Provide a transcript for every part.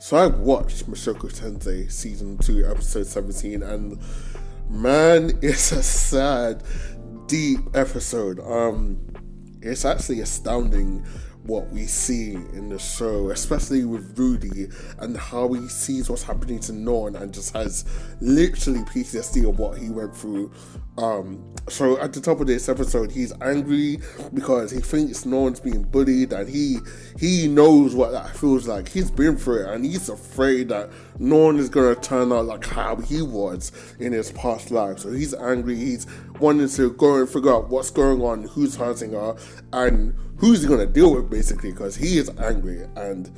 So I watched Mushoku Tensei season 2, episode 17, and man, it's a sad, deep episode. It's actually astounding what we see in the show, especially with Rudy and how he sees what's happening to Non and just has literally PTSD of what he went through. So at the top of this episode, he's angry because he thinks Non's being bullied, and he knows what that feels like. He's been through it, and he's afraid that Non is gonna turn out like how he was in his past life. So he's angry. He's wanting to go and figure out what's going on, who's hurting her, and who's he gonna deal with, basically, because he is angry. And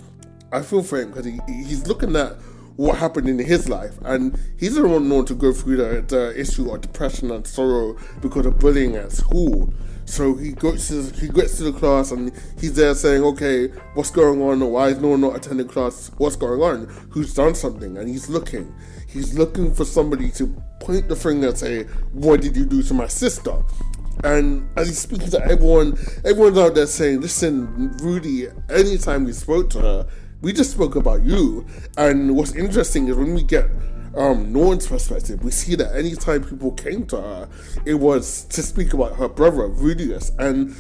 I feel for him because he's looking at what happened in his life, and he doesn't want No one to go through the issue of depression and sorrow because of bullying at school. So he gets to the class, and he's there saying, okay, what's going on? Why is no one not attending class? What's going on? Who's done something? And he's looking for somebody to point the finger and say, what did you do to my sister? And as he's speaking to everyone's out there saying, listen, Rudy, anytime we spoke to her, we just spoke about you. And what's interesting is when we get Norn's perspective, we see that anytime people came to her, it was to speak about her brother, Rudius. And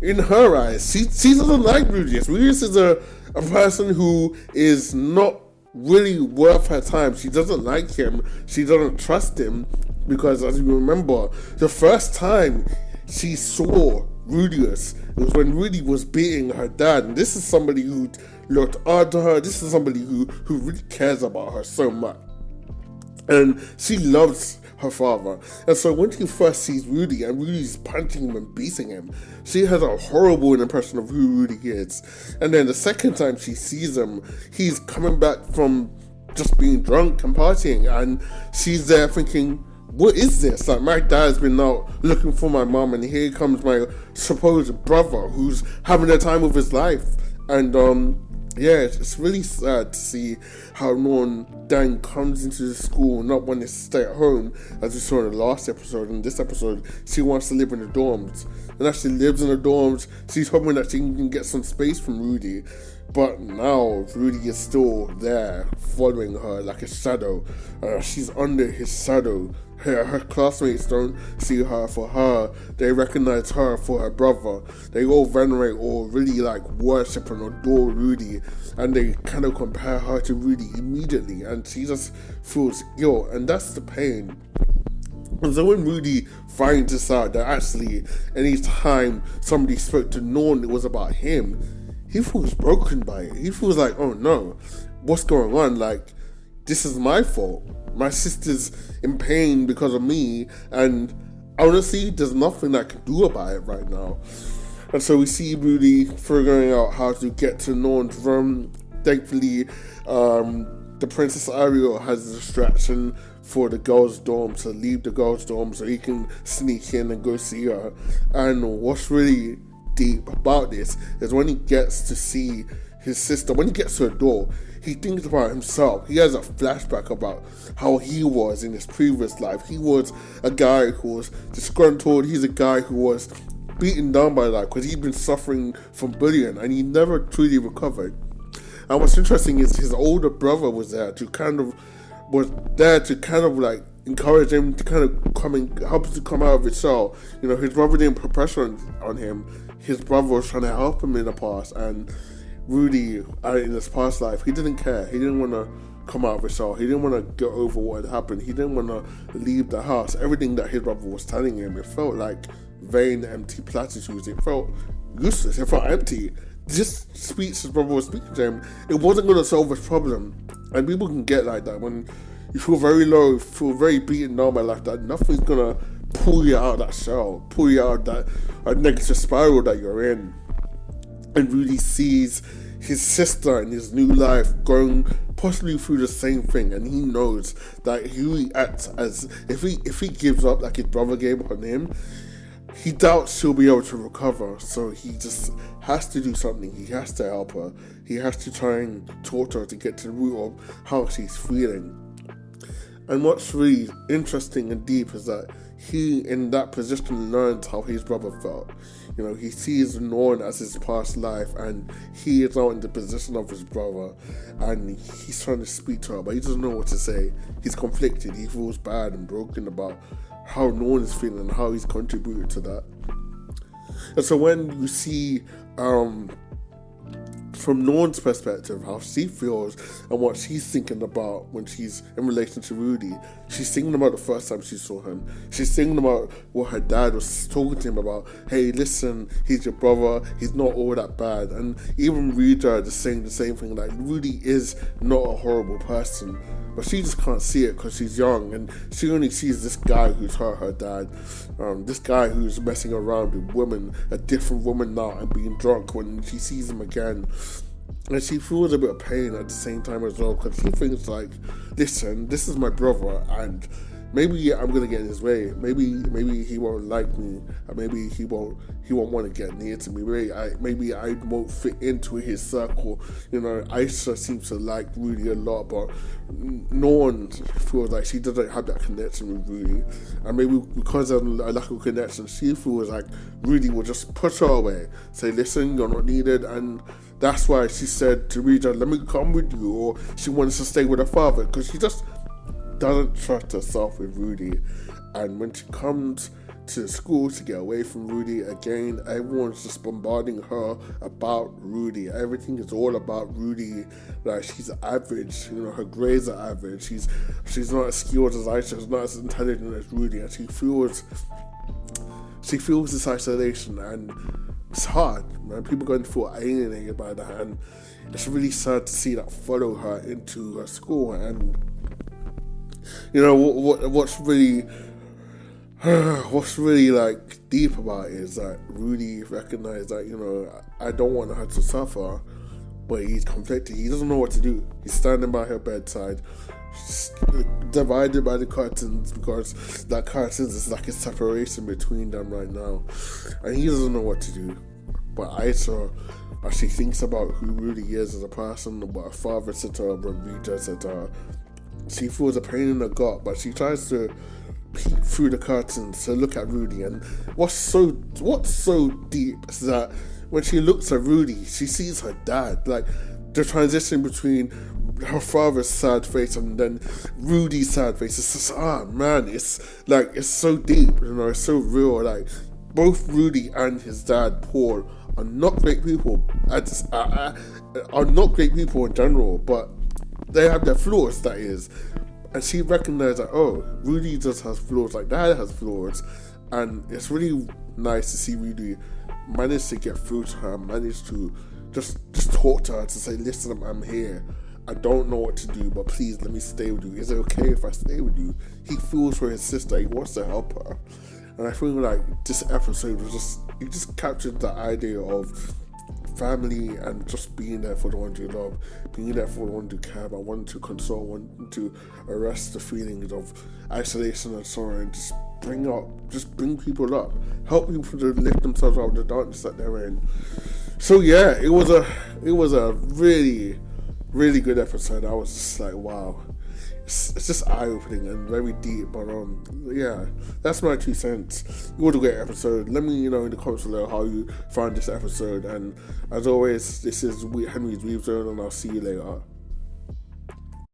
in her eyes, she doesn't like Rudius. Rudius is a person who is not really worth her time. She doesn't like him. She doesn't trust him because, as you remember, the first time she saw Rudius, it was when Rudy was beating her dad. And this is somebody who looked after her. This is somebody who really cares about her so much. And she loves her father. And so when she first sees Rudy, and Rudy's punching him and beating him, she has a horrible impression of who Rudy is. And then the second time she sees him, he's coming back from just being drunk and partying, and she's there thinking, what is this? Like, my dad's been out looking for my mom, and here comes my supposed brother who's having the time of his life. And yeah, it's really sad to see how Non Dan comes into the school not wanting to stay at home, as we saw in the last episode. In this episode, she wants to live in the dorms. And as she lives in the dorms, she's hoping that she can get some space from Rudy. But now Rudy is still there, following her like a shadow. She's under his shadow. Her classmates don't see her for her. They recognize her for her brother. They all venerate or really worship and adore Rudy, and they kind of compare her to Rudy immediately, and she just feels ill, and that's the pain. And so when Rudy finds this out, that actually any time somebody spoke to Norn, it was about him, he feels broken by it. He feels like, oh no, what's going on? This is my fault. My sister's in pain because of me, and honestly, there's nothing I can do about it right now. And so we see Rudy figuring out how to get to Norn's room. Thankfully, the Princess Ariel has a distraction for the girls' dorm to leave the girls' dorm so he can sneak in and go see her. And what's really deep about this is when he gets to see his sister, when he gets to the door, he thinks about himself. He has a flashback about how he was in his previous life. He was a guy who was disgruntled. He's a guy who was beaten down by life because he'd been suffering from bullying, and he never truly recovered. And what's interesting is his older brother was there to encourage him to kind of come and help him to come out of his shell. You know, his brother didn't put pressure on him. His brother was trying to help him in the past, and Rudy, in his past life, he didn't care. He didn't want to come out of his shell. He didn't want to get over what had happened. He didn't want to leave the house. Everything that his brother was telling him, it felt like vain, empty platitudes. It felt useless. It felt empty. This speech his brother was speaking to him, it wasn't going to solve his problem. And people can get like that when you feel very low, feel very beaten down by life, that nothing's going to pull you out of that shell, pull you out of that negative spiral that you're in. And Rudy sees his sister in his new life going possibly through the same thing, and he knows that he acts as if he gives up like his brother gave up on him, he doubts she'll be able to recover. So he just has to do something. He has to help her. He has to try and talk to her to get to the root of how she's feeling. And what's really interesting and deep is that he, in that position, learns how his brother felt. You know, he sees Norn as his past life, and he is now in the position of his brother, and he's trying to speak to her, but he doesn't know what to say. He's conflicted. He feels bad and broken about how Norn is feeling and how he's contributed to that. And so when you see from Norn's perspective, how she feels and what she's thinking about when she's in relation to Rudy. She's thinking about the first time she saw him. She's thinking about what her dad was talking to him about. Hey, listen, he's your brother. He's not all that bad. And even Rita is saying the same thing. Like, Rudy is not a horrible person. But she just can't see it because she's young, and she only sees this guy who's hurt her dad, this guy who's messing around with women, a different woman now, and being drunk when she sees him again. And she feels a bit of pain at the same time as well, because she thinks like, listen, this is my brother, and maybe I'm gonna get in his way. Maybe he won't like me, and maybe he won't want to get near to me. Maybe I won't fit into his circle. You know, Aisha seems to like Rudy a lot, but no one feels like she doesn't have that connection with Rudy. And maybe because of a lack of connection, she feels like Rudy will just push her away, say, listen, you're not needed. And that's why she said to Rita, let me come with you, or she wants to stay with her father, because she just doesn't trust herself with Rudy. And when she comes to school to get away from Rudy again, everyone's just bombarding her about Rudy. Everything is all about Rudy. Like, she's average, you know, her grades are average. She's not as skilled as Aisha, she's not as intelligent as Rudy, and she feels this isolation, and it's hard, man. People are going to feel alienated by that, and it's really sad to see that follow her into her school. And you know what's really like deep about it is that Rudy recognized that, you know, I don't want her to suffer, but he's conflicted. He doesn't know what to do. He's standing by her bedside, divided by the curtains, because that curtains is like a separation between them right now, and he doesn't know what to do. But Aisha, as she thinks about who Rudy is as a person, what her father said to her, what Rita said to her, she feels a pain in her gut, but she tries to peek through the curtains to look at Rudy. And what's so deep is that when she looks at Rudy, she sees her dad. Like, the transition between her father's sad face and then Rudy's sad face, it's just, man, it's like, it's so deep, you know, it's so real. Like, both Rudy and his dad, Paul, are not great people. Are not great people in general, but they have their flaws, that is. And she recognized that, oh, Rudy just has flaws, like Dad has flaws. And it's really nice to see Rudy manage to get through to her, manage to just talk to her, to say, listen, I'm here. I don't know what to do, but please let me stay with you. Is it okay if I stay with you? He feels for his sister. He wants to help her. And I feel like this episode was just captured the idea of family and just being there for the ones you love, being there for the ones you care about, wanting to console, wanting to arrest the feelings of isolation and sorrow, and just bring people up, help people to lift themselves out of the darkness that they're in. So yeah, it was a really, really good episode. I was just like, wow. It's just eye-opening and very deep, but yeah, that's my 2 cents. It was a great episode. Let me know in the comments below how you found this episode, and as always, this is Henry's Weave Zone, and I'll see you later.